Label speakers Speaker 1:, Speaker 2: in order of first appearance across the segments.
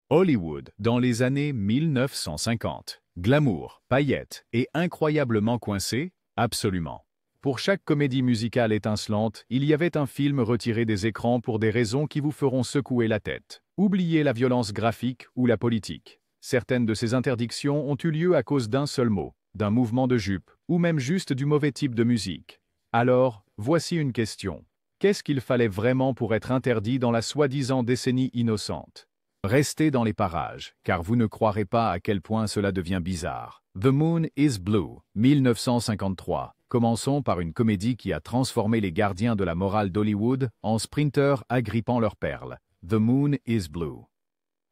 Speaker 1: Hollywood, dans les années 1950. Glamour, paillettes et incroyablement coincé? Absolument. Pour chaque comédie musicale étincelante, il y avait un film retiré des écrans pour des raisons qui vous feront secouer la tête. Oubliez la violence graphique ou la politique. Certaines de ces interdictions ont eu lieu à cause d'un seul mot, d'un mouvement de jupe, ou même juste du mauvais type de musique. Alors, voici une question. Qu'est-ce qu'il fallait vraiment pour être interdit dans la soi-disant décennie innocente? Restez dans les parages, car vous ne croirez pas à quel point cela devient bizarre. The Moon is Blue, 1953. Commençons par une comédie qui a transformé les gardiens de la morale d'Hollywood en sprinteurs agrippant leurs perles. The Moon is Blue.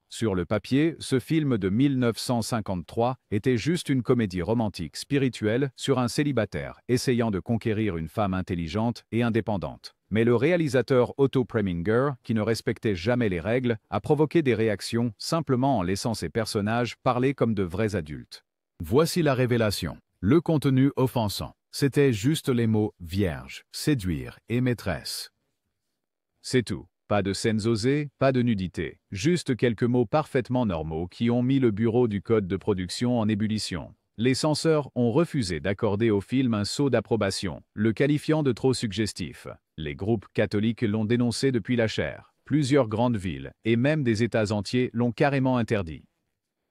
Speaker 1: Sur le papier, ce film de 1953 était juste une comédie romantique spirituelle sur un célibataire essayant de conquérir une femme intelligente et indépendante. Mais le réalisateur Otto Preminger, qui ne respectait jamais les règles, a provoqué des réactions simplement en laissant ses personnages parler comme de vrais adultes. Voici la révélation. Le contenu offensant. C'était juste les mots « vierge »,« séduire » et « maîtresse ». C'est tout. Pas de scènes osées, pas de nudité. Juste quelques mots parfaitement normaux qui ont mis le bureau du code de production en ébullition. Les censeurs ont refusé d'accorder au film un sceau d'approbation, le qualifiant de trop suggestif. Les groupes catholiques l'ont dénoncé depuis la chaire. Plusieurs grandes villes, et même des États entiers, l'ont carrément interdit.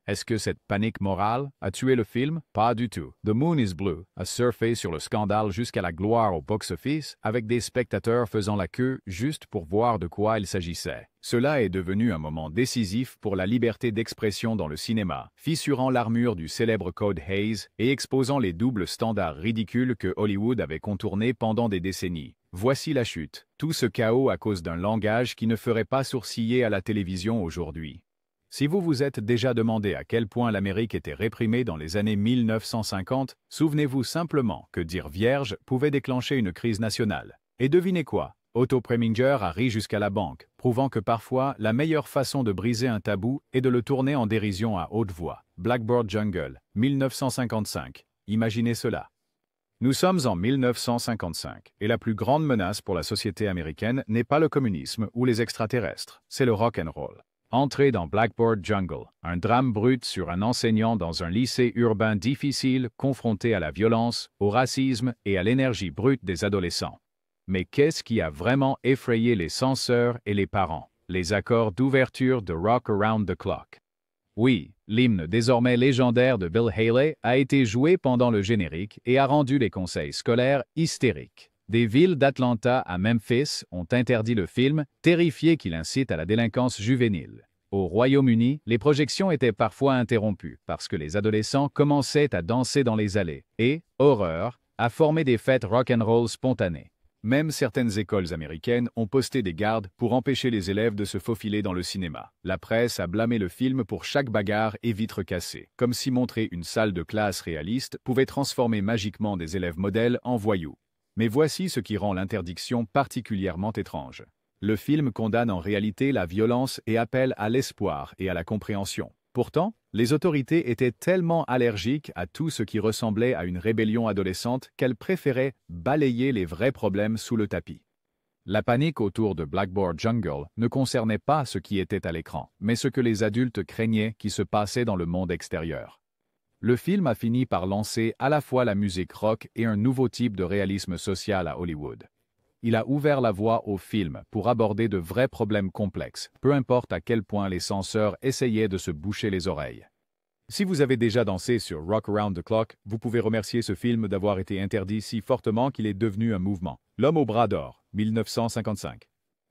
Speaker 1: Est-ce que cette panique morale a tué le film? Pas du tout. The Moon is Blue a surfé sur le scandale jusqu'à la gloire au box-office, avec des spectateurs faisant la queue juste pour voir de quoi il s'agissait. Cela est devenu un moment décisif pour la liberté d'expression dans le cinéma, fissurant l'armure du célèbre code Hays et exposant les doubles standards ridicules que Hollywood avait contournés pendant des décennies. Voici la chute. Tout ce chaos à cause d'un langage qui ne ferait pas sourciller à la télévision aujourd'hui. Si vous vous êtes déjà demandé à quel point l'Amérique était réprimée dans les années 1950, souvenez-vous simplement que dire vierge pouvait déclencher une crise nationale. Et devinez quoi? Otto Preminger a ri jusqu'à la banque, prouvant que parfois, la meilleure façon de briser un tabou est de le tourner en dérision à haute voix. Blackboard Jungle, 1955. Imaginez cela. Nous sommes en 1955, et la plus grande menace pour la société américaine n'est pas le communisme ou les extraterrestres, c'est le rock'n'roll. Entrez dans Blackboard Jungle, un drame brut sur un enseignant dans un lycée urbain difficile confronté à la violence, au racisme et à l'énergie brute des adolescents. Mais qu'est-ce qui a vraiment effrayé les censeurs et les parents? Les accords d'ouverture de Rock Around the Clock. Oui, l'hymne désormais légendaire de Bill Haley a été joué pendant le générique et a rendu les conseils scolaires hystériques. Des villes d'Atlanta à Memphis ont interdit le film, terrifiés qu'il incite à la délinquance juvénile. Au Royaume-Uni, les projections étaient parfois interrompues parce que les adolescents commençaient à danser dans les allées et, horreur, à former des fêtes rock'n'roll spontanées. Même certaines écoles américaines ont posté des gardes pour empêcher les élèves de se faufiler dans le cinéma. La presse a blâmé le film pour chaque bagarre et vitre cassée, comme si montrer une salle de classe réaliste pouvait transformer magiquement des élèves modèles en voyous. Mais voici ce qui rend l'interdiction particulièrement étrange. Le film condamne en réalité la violence et appelle à l'espoir et à la compréhension. Pourtant, les autorités étaient tellement allergiques à tout ce qui ressemblait à une rébellion adolescente qu'elles préféraient balayer les vrais problèmes sous le tapis. La panique autour de Blackboard Jungle ne concernait pas ce qui était à l'écran, mais ce que les adultes craignaient qui se passait dans le monde extérieur. Le film a fini par lancer à la fois la musique rock et un nouveau type de réalisme social à Hollywood. Il a ouvert la voie au film pour aborder de vrais problèmes complexes, peu importe à quel point les censeurs essayaient de se boucher les oreilles. Si vous avez déjà dansé sur Rock Around the Clock, vous pouvez remercier ce film d'avoir été interdit si fortement qu'il est devenu un mouvement. L'homme au bras d'or, 1955.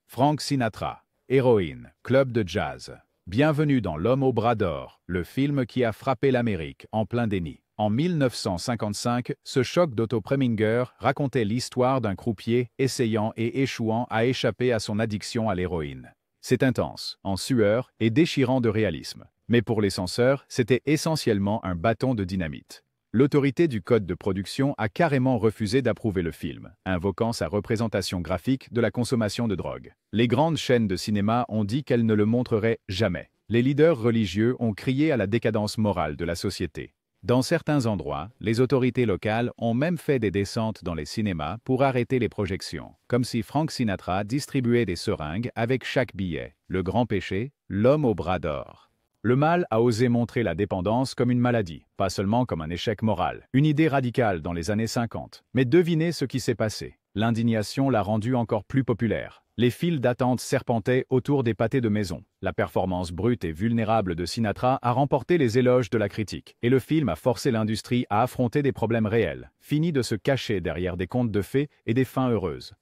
Speaker 1: Frank Sinatra, Héroïne, club de jazz. Bienvenue dans L'homme au bras d'or, le film qui a frappé l'Amérique en plein déni. En 1955, ce choc d'Otto Preminger racontait l'histoire d'un croupier essayant et échouant à échapper à son addiction à l'héroïne. C'est intense, en sueur et déchirant de réalisme. Mais pour les censeurs, c'était essentiellement un bâton de dynamite. L'autorité du code de production a carrément refusé d'approuver le film, invoquant sa représentation graphique de la consommation de drogue. Les grandes chaînes de cinéma ont dit qu'elles ne le montreraient jamais. Les leaders religieux ont crié à la décadence morale de la société. Dans certains endroits, les autorités locales ont même fait des descentes dans les cinémas pour arrêter les projections, comme si Frank Sinatra distribuait des seringues avec chaque billet. Le grand péché, l'homme au bras d'or. Le mal a osé montrer la dépendance comme une maladie, pas seulement comme un échec moral. Une idée radicale dans les années 50. Mais devinez ce qui s'est passé. L'indignation l'a rendu encore plus populaire. Les files d'attente serpentaient autour des pâtés de maison. La performance brute et vulnérable de Sinatra a remporté les éloges de la critique. Et le film a forcé l'industrie à affronter des problèmes réels. Fini de se cacher derrière des contes de fées et des fins heureuses.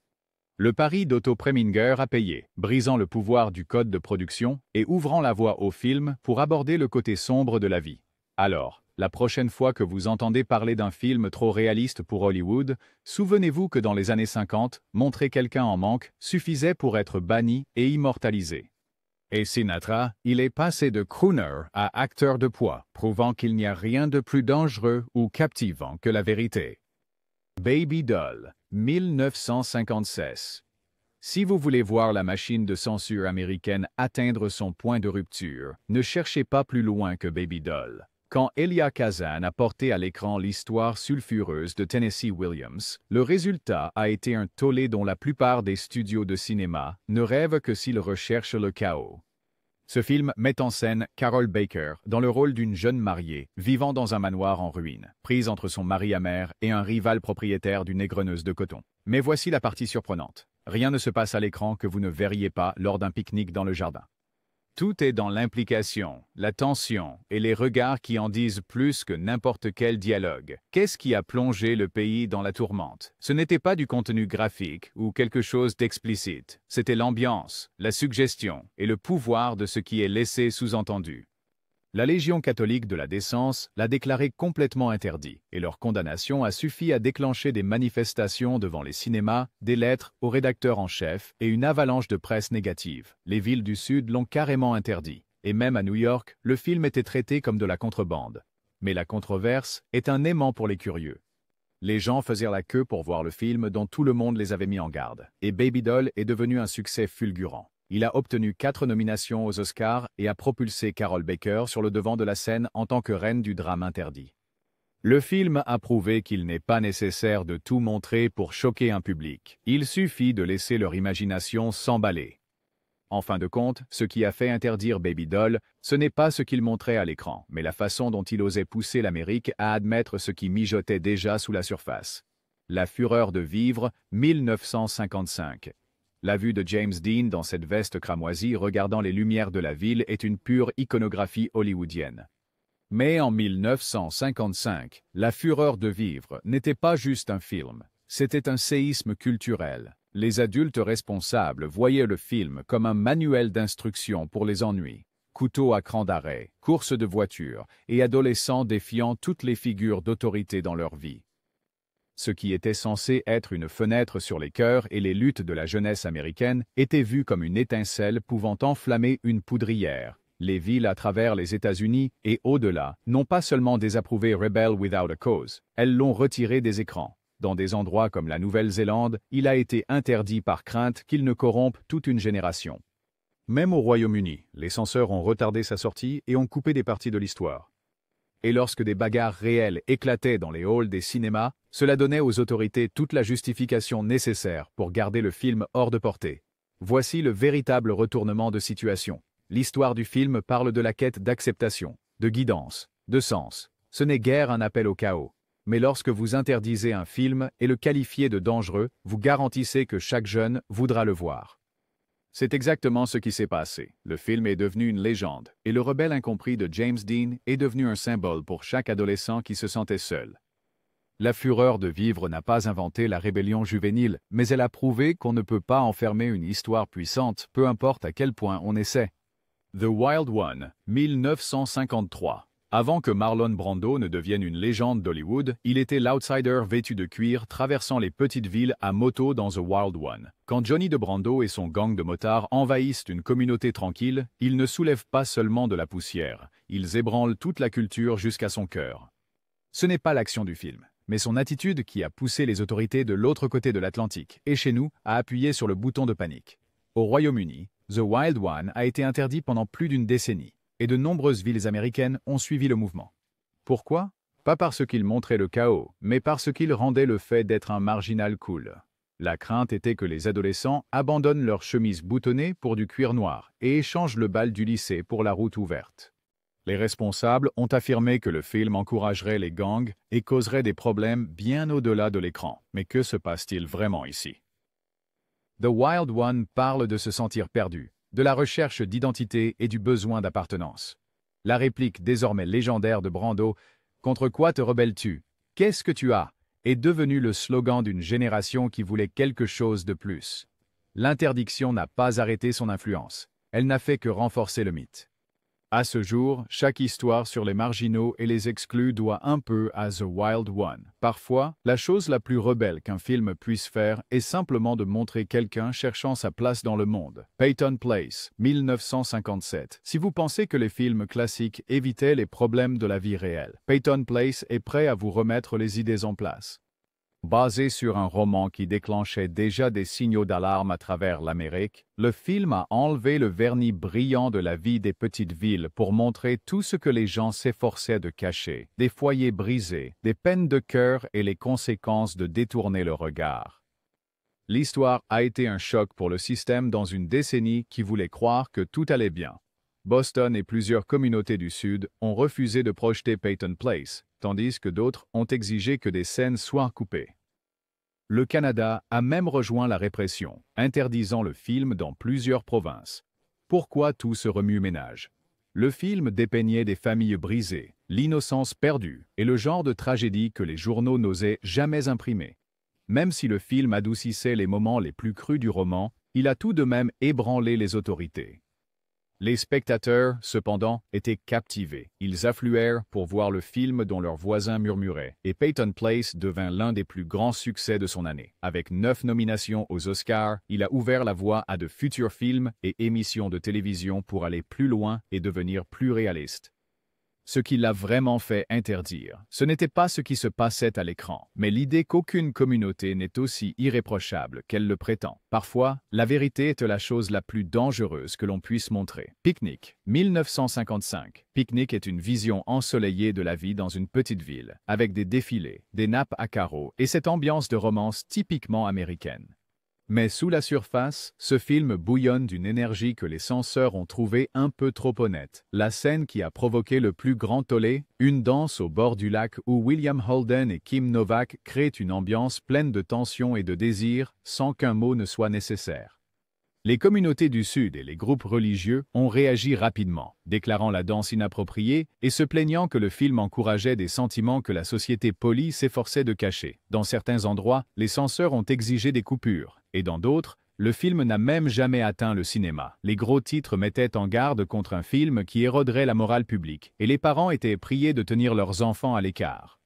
Speaker 1: Le pari d'Otto Preminger a payé, brisant le pouvoir du code de production et ouvrant la voie au film pour aborder le côté sombre de la vie. Alors, la prochaine fois que vous entendez parler d'un film trop réaliste pour Hollywood, souvenez-vous que dans les années 50, montrer quelqu'un en manque suffisait pour être banni et immortalisé. Et Sinatra, il est passé de crooner à acteur de poids, prouvant qu'il n'y a rien de plus dangereux ou captivant que la vérité. Baby Doll, 1956. Si vous voulez voir la machine de censure américaine atteindre son point de rupture, ne cherchez pas plus loin que Baby Doll. Quand Elia Kazan a porté à l'écran l'histoire sulfureuse de Tennessee Williams, le résultat a été un tollé dont la plupart des studios de cinéma ne rêvent que s'ils recherchent le chaos. Ce film met en scène Carol Baker dans le rôle d'une jeune mariée vivant dans un manoir en ruine, prise entre son mari amer et un rival propriétaire d'une égreneuse de coton. Mais voici la partie surprenante. Rien ne se passe à l'écran que vous ne verriez pas lors d'un pique-nique dans le jardin. Tout est dans l'implication, la tension et les regards qui en disent plus que n'importe quel dialogue. Qu'est-ce qui a plongé le pays dans la tourmente? Ce n'était pas du contenu graphique ou quelque chose d'explicite. C'était l'ambiance, la suggestion et le pouvoir de ce qui est laissé sous-entendu. La Légion catholique de la décence l'a déclaré complètement interdit, et leur condamnation a suffi à déclencher des manifestations devant les cinémas, des lettres au rédacteur en chef et une avalanche de presse négative. Les villes du Sud l'ont carrément interdit, et même à New York, le film était traité comme de la contrebande. Mais la controverse est un aimant pour les curieux. Les gens faisaient la queue pour voir le film dont tout le monde les avait mis en garde, et Baby Doll est devenu un succès fulgurant. Il a obtenu 4 nominations aux Oscars et a propulsé Carol Baker sur le devant de la scène en tant que reine du drame interdit. Le film a prouvé qu'il n'est pas nécessaire de tout montrer pour choquer un public. Il suffit de laisser leur imagination s'emballer. En fin de compte, ce qui a fait interdire Baby Doll, ce n'est pas ce qu'il montrait à l'écran, mais la façon dont il osait pousser l'Amérique à admettre ce qui mijotait déjà sous la surface. La fureur de vivre, 1955. La vue de James Dean dans cette veste cramoisie regardant les lumières de la ville est une pure iconographie hollywoodienne. Mais en 1955, La fureur de vivre n'était pas juste un film, c'était un séisme culturel. Les adultes responsables voyaient le film comme un manuel d'instruction pour les ennuis. Couteau à cran d'arrêt, course de voiture et adolescents défiant toutes les figures d'autorité dans leur vie. Ce qui était censé être une fenêtre sur les cœurs et les luttes de la jeunesse américaine était vu comme une étincelle pouvant enflammer une poudrière. Les villes à travers les États-Unis et au-delà n'ont pas seulement désapprouvé Rebel Without a Cause, elles l'ont retiré des écrans. Dans des endroits comme la Nouvelle-Zélande, il a été interdit par crainte qu'il ne corrompe toute une génération. Même au Royaume-Uni, les censeurs ont retardé sa sortie et ont coupé des parties de l'histoire. Et lorsque des bagarres réelles éclataient dans les halls des cinémas, cela donnait aux autorités toute la justification nécessaire pour garder le film hors de portée. Voici le véritable retournement de situation. L'histoire du film parle de la quête d'acceptation, de guidance, de sens. Ce n'est guère un appel au chaos. Mais lorsque vous interdisez un film et le qualifiez de dangereux, vous garantissez que chaque jeune voudra le voir. C'est exactement ce qui s'est passé. Le film est devenu une légende, et le rebelle incompris de James Dean est devenu un symbole pour chaque adolescent qui se sentait seul. La fureur de vivre n'a pas inventé la rébellion juvénile, mais elle a prouvé qu'on ne peut pas enfermer une histoire puissante, peu importe à quel point on essaie. The Wild One, 1953. Avant que Marlon Brando ne devienne une légende d'Hollywood, il était l'outsider vêtu de cuir traversant les petites villes à moto dans The Wild One. Quand Johnny de Brando et son gang de motards envahissent une communauté tranquille, ils ne soulèvent pas seulement de la poussière, ils ébranlent toute la culture jusqu'à son cœur. Ce n'est pas l'action du film, mais son attitude qui a poussé les autorités de l'autre côté de l'Atlantique et chez nous à appuyer sur le bouton de panique. Au Royaume-Uni, The Wild One a été interdit pendant plus d'une décennie. Et de nombreuses villes américaines ont suivi le mouvement. Pourquoi? Pas parce qu'il montrait le chaos, mais parce qu'il rendait le fait d'être un marginal cool. La crainte était que les adolescents abandonnent leurs chemises boutonnées pour du cuir noir et échangent le bal du lycée pour la route ouverte. Les responsables ont affirmé que le film encouragerait les gangs et causerait des problèmes bien au-delà de l'écran. Mais que se passe-t-il vraiment ici? The Wild One parle de se sentir perdu, de la recherche d'identité et du besoin d'appartenance. La réplique désormais légendaire de Brando « Contre quoi te rebelles-tu? Qu'est-ce que tu as ?» est devenue le slogan d'une génération qui voulait quelque chose de plus. L'interdiction n'a pas arrêté son influence. Elle n'a fait que renforcer le mythe. À ce jour, chaque histoire sur les marginaux et les exclus doit un peu à The Wild One. Parfois, la chose la plus rebelle qu'un film puisse faire est simplement de montrer quelqu'un cherchant sa place dans le monde. Peyton Place, 1957. Si vous pensez que les films classiques évitaient les problèmes de la vie réelle, Peyton Place est prêt à vous remettre les idées en place. Basé sur un roman qui déclenchait déjà des signaux d'alarme à travers l'Amérique, le film a enlevé le vernis brillant de la vie des petites villes pour montrer tout ce que les gens s'efforçaient de cacher, des foyers brisés, des peines de cœur et les conséquences de détourner le regard. L'histoire a été un choc pour le système dans une décennie qui voulait croire que tout allait bien. Boston et plusieurs communautés du Sud ont refusé de projeter Peyton Place, tandis que d'autres ont exigé que des scènes soient coupées. Le Canada a même rejoint la répression, interdisant le film dans plusieurs provinces. Pourquoi tout ce remue-ménage? Le film dépeignait des familles brisées, l'innocence perdue et le genre de tragédie que les journaux n'osaient jamais imprimer. Même si le film adoucissait les moments les plus crus du roman, il a tout de même ébranlé les autorités. Les spectateurs, cependant, étaient captivés. Ils affluèrent pour voir le film dont leurs voisins murmuraient, et Peyton Place devint l'un des plus grands succès de son année. Avec 9 nominations aux Oscars, il a ouvert la voie à de futurs films et émissions de télévision pour aller plus loin et devenir plus réaliste. Ce qui l'a vraiment fait interdire, ce n'était pas ce qui se passait à l'écran, mais l'idée qu'aucune communauté n'est aussi irréprochable qu'elle le prétend. Parfois, la vérité est la chose la plus dangereuse que l'on puisse montrer. Picnic, 1955. Picnic est une vision ensoleillée de la vie dans une petite ville, avec des défilés, des nappes à carreaux et cette ambiance de romance typiquement américaine. Mais sous la surface, ce film bouillonne d'une énergie que les censeurs ont trouvée un peu trop honnête. La scène qui a provoqué le plus grand tollé, une danse au bord du lac où William Holden et Kim Novak créent une ambiance pleine de tension et de désir, sans qu'un mot ne soit nécessaire. Les communautés du Sud et les groupes religieux ont réagi rapidement, déclarant la danse inappropriée et se plaignant que le film encourageait des sentiments que la société polie s'efforçait de cacher. Dans certains endroits, les censeurs ont exigé des coupures, et dans d'autres, le film n'a même jamais atteint le cinéma. Les gros titres mettaient en garde contre un film qui éroderait la morale publique, et les parents étaient priés de tenir leurs enfants à l'écart.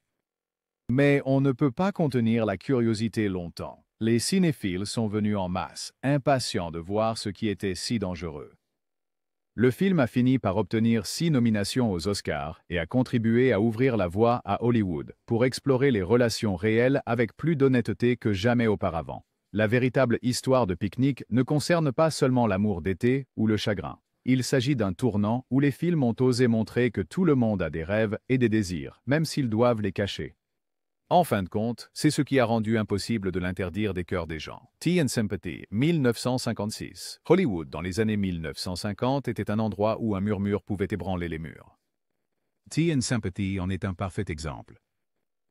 Speaker 1: Mais on ne peut pas contenir la curiosité longtemps. Les cinéphiles sont venus en masse, impatients de voir ce qui était si dangereux. Le film a fini par obtenir 6 nominations aux Oscars et a contribué à ouvrir la voie à Hollywood pour explorer les relations réelles avec plus d'honnêteté que jamais auparavant. La véritable histoire de Picnic ne concerne pas seulement l'amour d'été ou le chagrin. Il s'agit d'un tournant où les films ont osé montrer que tout le monde a des rêves et des désirs, même s'ils doivent les cacher. En fin de compte, c'est ce qui a rendu impossible de l'interdire des cœurs des gens. Tea and Sympathy, 1956. Hollywood, dans les années 1950, était un endroit où un murmure pouvait ébranler les murs. Tea and Sympathy en est un parfait exemple.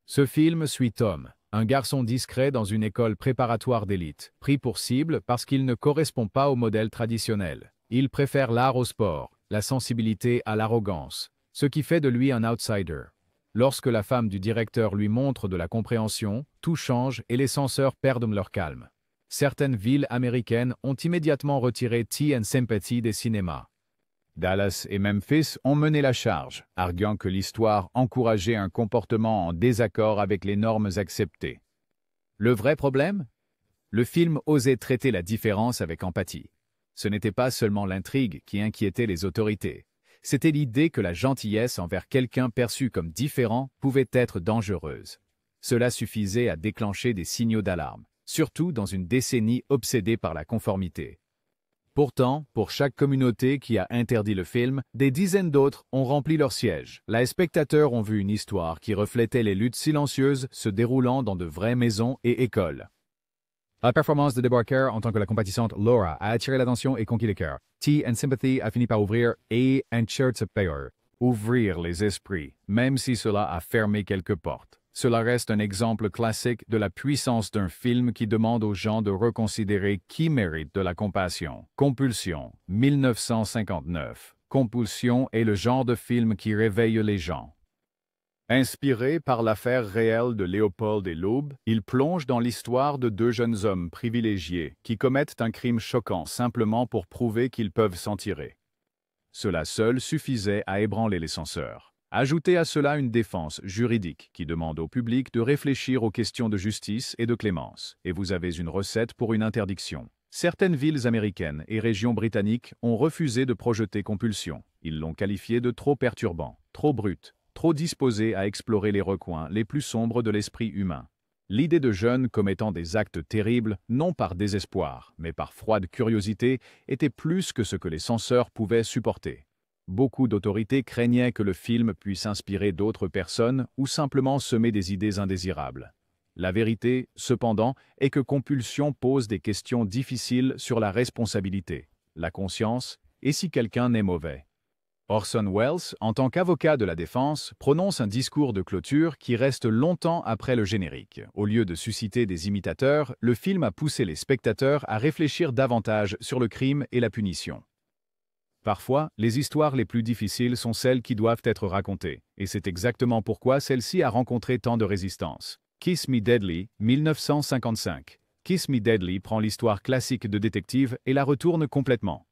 Speaker 1: Ce film suit Tom, un garçon discret dans une école préparatoire d'élite, pris pour cible parce qu'il ne correspond pas au modèle traditionnel. Il préfère l'art au sport, la sensibilité à l'arrogance, ce qui fait de lui un outsider. Lorsque la femme du directeur lui montre de la compréhension, tout change et les censeurs perdent leur calme. Certaines villes américaines ont immédiatement retiré Tea and Sympathy des cinémas. Dallas et Memphis ont mené la charge, arguant que l'histoire encourageait un comportement en désaccord avec les normes acceptées. Le vrai problème? Le film osait traiter la différence avec empathie. Ce n'était pas seulement l'intrigue qui inquiétait les autorités. C'était l'idée que la gentillesse envers quelqu'un perçu comme différent pouvait être dangereuse. Cela suffisait à déclencher des signaux d'alarme, surtout dans une décennie obsédée par la conformité. Pourtant, pour chaque communauté qui a interdit le film, des dizaines d'autres ont rempli leur siège. Les spectateurs ont vu une histoire qui reflétait les luttes silencieuses se déroulant dans de vraies maisons et écoles. La performance de Deborah Kerr en tant que la compatissante Laura a attiré l'attention et conquis les cœurs. Tea and Sympathy a fini par ouvrir A and Shirts of Fire, Ouvrir les esprits, même si cela a fermé quelques portes. Cela reste un exemple classique de la puissance d'un film qui demande aux gens de reconsidérer qui mérite de la compassion. Compulsion, 1959. Compulsion est le genre de film qui réveille les gens. Inspiré par l'affaire réelle de Léopold et Loeb, il plonge dans l'histoire de deux jeunes hommes privilégiés qui commettent un crime choquant simplement pour prouver qu'ils peuvent s'en tirer. Cela seul suffisait à ébranler les censeurs. Ajoutez à cela une défense juridique qui demande au public de réfléchir aux questions de justice et de clémence, et vous avez une recette pour une interdiction. Certaines villes américaines et régions britanniques ont refusé de projeter Compulsion. Ils l'ont qualifié de trop perturbant, trop brut, trop disposé à explorer les recoins les plus sombres de l'esprit humain. L'idée de jeunes commettant des actes terribles, non par désespoir, mais par froide curiosité, était plus que ce que les censeurs pouvaient supporter. Beaucoup d'autorités craignaient que le film puisse inspirer d'autres personnes ou simplement semer des idées indésirables. La vérité, cependant, est que Compulsion pose des questions difficiles sur la responsabilité, la conscience, et si quelqu'un est mauvais. Orson Welles, en tant qu'avocat de la défense, prononce un discours de clôture qui reste longtemps après le générique. Au lieu de susciter des imitateurs, le film a poussé les spectateurs à réfléchir davantage sur le crime et la punition. Parfois, les histoires les plus difficiles sont celles qui doivent être racontées, et c'est exactement pourquoi celle-ci a rencontré tant de résistance. Kiss Me Deadly, 1955. Kiss Me Deadly prend l'histoire classique de détective et la retourne complètement.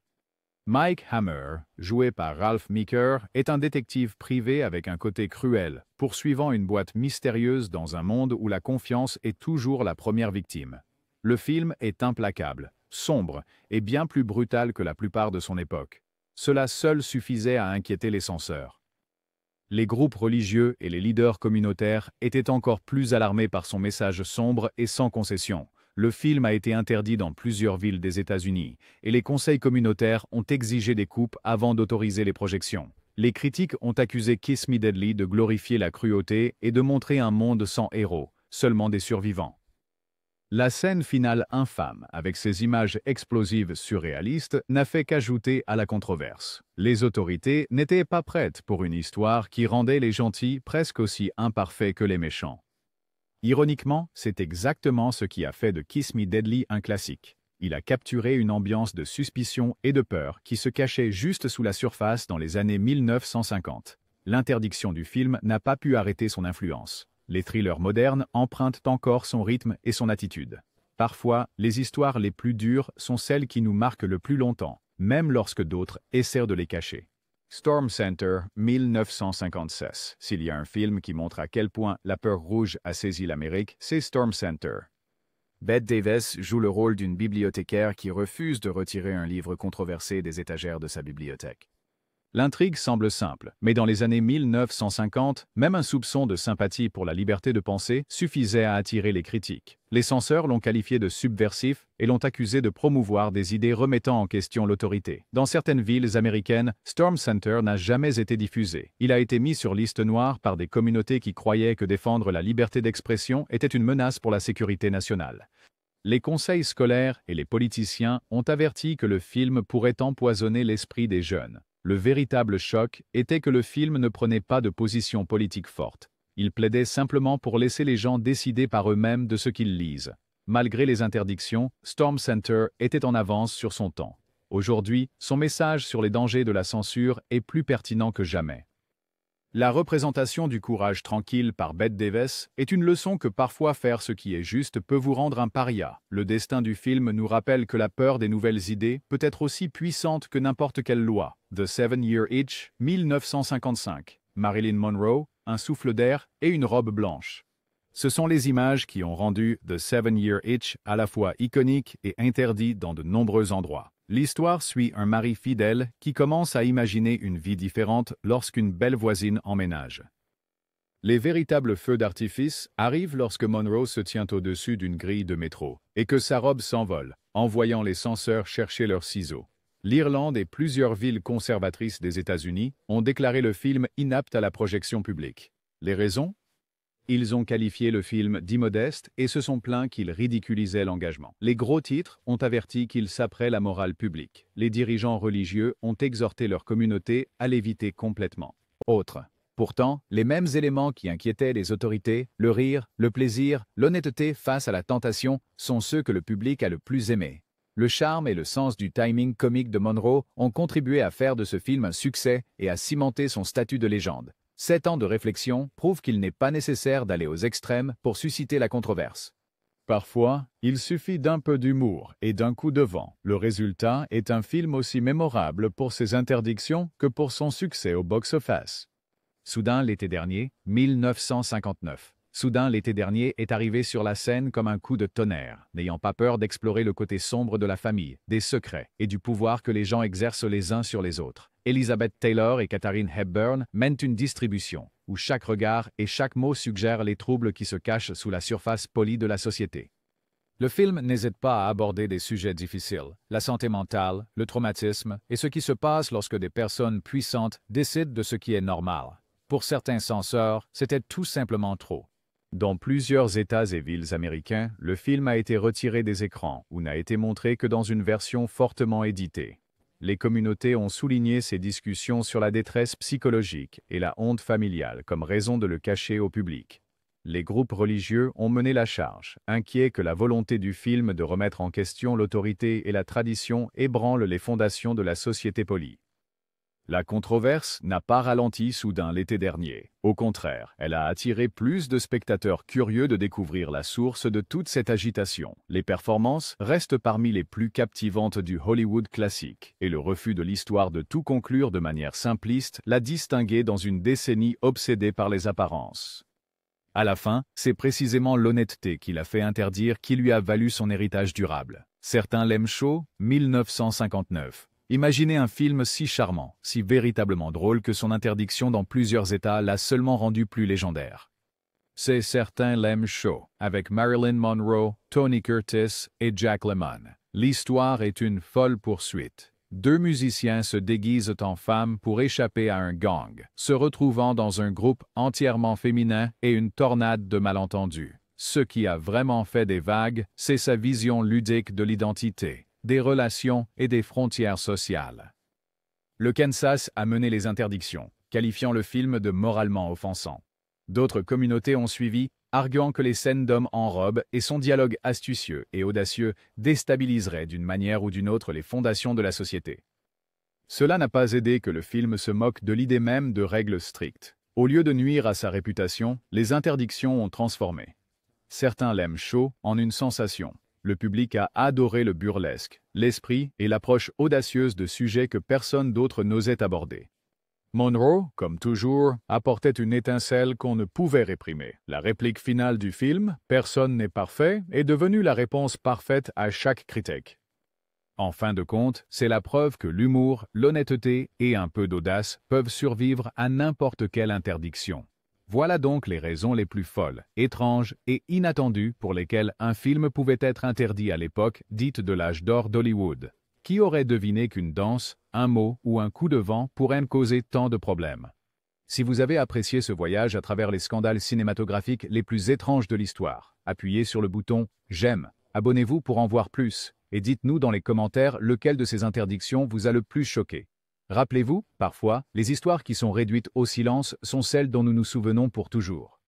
Speaker 1: Mike Hammer, joué par Ralph Meeker, est un détective privé avec un côté cruel, poursuivant une boîte mystérieuse dans un monde où la confiance est toujours la première victime. Le film est implacable, sombre et bien plus brutal que la plupart de son époque. Cela seul suffisait à inquiéter les censeurs. Les groupes religieux et les leaders communautaires étaient encore plus alarmés par son message sombre et sans concession. Le film a été interdit dans plusieurs villes des États-Unis, et les conseils communautaires ont exigé des coupes avant d'autoriser les projections. Les critiques ont accusé Kiss Me Deadly de glorifier la cruauté et de montrer un monde sans héros, seulement des survivants. La scène finale infâme, avec ses images explosives surréalistes, n'a fait qu'ajouter à la controverse. Les autorités n'étaient pas prêtes pour une histoire qui rendait les gentils presque aussi imparfaits que les méchants. Ironiquement, c'est exactement ce qui a fait de Kiss Me Deadly un classique. Il a capturé une ambiance de suspicion et de peur qui se cachait juste sous la surface dans les années 1950. L'interdiction du film n'a pas pu arrêter son influence. Les thrillers modernes empruntent encore son rythme et son attitude. Parfois, les histoires les plus dures sont celles qui nous marquent le plus longtemps, même lorsque d'autres essaient de les cacher. Storm Center, 1956. S'il y a un film qui montre à quel point la peur rouge a saisi l'Amérique, c'est Storm Center. Bette Davis joue le rôle d'une bibliothécaire qui refuse de retirer un livre controversé des étagères de sa bibliothèque. L'intrigue semble simple, mais dans les années 1950, même un soupçon de sympathie pour la liberté de penser suffisait à attirer les critiques. Les censeurs l'ont qualifié de subversif et l'ont accusé de promouvoir des idées remettant en question l'autorité. Dans certaines villes américaines, Storm Center n'a jamais été diffusé. Il a été mis sur liste noire par des communautés qui croyaient que défendre la liberté d'expression était une menace pour la sécurité nationale. Les conseils scolaires et les politiciens ont averti que le film pourrait empoisonner l'esprit des jeunes. Le véritable choc était que le film ne prenait pas de position politique forte. Il plaidait simplement pour laisser les gens décider par eux-mêmes de ce qu'ils lisent. Malgré les interdictions, Storm Center était en avance sur son temps. Aujourd'hui, son message sur les dangers de la censure est plus pertinent que jamais. La représentation du courage tranquille par Bette Davis est une leçon que parfois faire ce qui est juste peut vous rendre un paria. Le destin du film nous rappelle que la peur des nouvelles idées peut être aussi puissante que n'importe quelle loi. The 7-Year Itch, 1955. Marilyn Monroe, un souffle d'air et une robe blanche. Ce sont les images qui ont rendu The 7-Year Itch à la fois iconique et interdit dans de nombreux endroits. L'histoire suit un mari fidèle qui commence à imaginer une vie différente lorsqu'une belle voisine emménage. Les véritables feux d'artifice arrivent lorsque Monroe se tient au-dessus d'une grille de métro et que sa robe s'envole, envoyant les censeurs chercher leurs ciseaux. L'Irlande et plusieurs villes conservatrices des États-Unis ont déclaré le film inapte à la projection publique. Les raisons ? Ils ont qualifié le film d'immodeste et se sont plaints qu'il ridiculisait l'engagement. Les gros titres ont averti qu'il saperait la morale publique. Les dirigeants religieux ont exhorté leur communauté à l'éviter complètement. autres. Pourtant, les mêmes éléments qui inquiétaient les autorités, le rire, le plaisir, l'honnêteté face à la tentation, sont ceux que le public a le plus aimé. Le charme et le sens du timing comique de Monroe ont contribué à faire de ce film un succès et à cimenter son statut de légende. 7 ans de réflexion prouvent qu'il n'est pas nécessaire d'aller aux extrêmes pour susciter la controverse. Parfois, il suffit d'un peu d'humour et d'un coup de vent. Le résultat est un film aussi mémorable pour ses interdictions que pour son succès au box-office. Soudain, l'été dernier, 1959. Soudain, l'été dernier est arrivé sur la scène comme un coup de tonnerre, n'ayant pas peur d'explorer le côté sombre de la famille, des secrets et du pouvoir que les gens exercent les uns sur les autres. Elizabeth Taylor et Katharine Hepburn mènent une distribution, où chaque regard et chaque mot suggèrent les troubles qui se cachent sous la surface polie de la société. Le film n'hésite pas à aborder des sujets difficiles, la santé mentale, le traumatisme et ce qui se passe lorsque des personnes puissantes décident de ce qui est normal. Pour certains censeurs, c'était tout simplement trop. Dans plusieurs États et villes américains, le film a été retiré des écrans ou n'a été montré que dans une version fortement éditée. Les communautés ont souligné ces discussions sur la détresse psychologique et la honte familiale comme raison de le cacher au public. Les groupes religieux ont mené la charge, inquiets que la volonté du film de remettre en question l'autorité et la tradition ébranle les fondations de la société polie. La controverse n'a pas ralenti soudain l'été dernier. Au contraire, elle a attiré plus de spectateurs curieux de découvrir la source de toute cette agitation. Les performances restent parmi les plus captivantes du Hollywood classique, et le refus de l'histoire de tout conclure de manière simpliste l'a distingué dans une décennie obsédée par les apparences. À la fin, c'est précisément l'honnêteté qui l'a fait interdire qui lui a valu son héritage durable. Certains l'aiment chaud, 1959. Imaginez un film si charmant, si véritablement drôle que son interdiction dans plusieurs États l'a seulement rendu plus légendaire. C'est Certains l'aiment chaud, avec Marilyn Monroe, Tony Curtis et Jack Lemmon. L'histoire est une folle poursuite. 2 musiciens se déguisent en femmes pour échapper à un gang, se retrouvant dans un groupe entièrement féminin et une tornade de malentendus. Ce qui a vraiment fait des vagues, c'est sa vision ludique de l'identité, des relations et des frontières sociales. Le Kansas a mené les interdictions, qualifiant le film de moralement offensant. D'autres communautés ont suivi, arguant que les scènes d'hommes en robe et son dialogue astucieux et audacieux déstabiliseraient d'une manière ou d'une autre les fondations de la société. Cela n'a pas aidé que le film se moque de l'idée même de règles strictes. Au lieu de nuire à sa réputation, les interdictions ont transformé. Certains l'aiment chaud en une sensation. Le public a adoré le burlesque, l'esprit et l'approche audacieuse de sujets que personne d'autre n'osait aborder. Monroe, comme toujours, apportait une étincelle qu'on ne pouvait réprimer. La réplique finale du film, « Personne n'est parfait », est devenue la réponse parfaite à chaque critique. En fin de compte, c'est la preuve que l'humour, l'honnêteté et un peu d'audace peuvent survivre à n'importe quelle interdiction. Voilà donc les raisons les plus folles, étranges et inattendues pour lesquelles un film pouvait être interdit à l'époque dite de l'âge d'or d'Hollywood. Qui aurait deviné qu'une danse, un mot ou un coup de vent pourraient me causer tant de problèmes? Si vous avez apprécié ce voyage à travers les scandales cinématographiques les plus étranges de l'histoire, appuyez sur le bouton « J'aime », abonnez-vous pour en voir plus, et dites-nous dans les commentaires lequel de ces interdictions vous a le plus choqué. Rappelez-vous, parfois, les histoires qui sont réduites au silence sont celles dont nous nous souvenons pour toujours.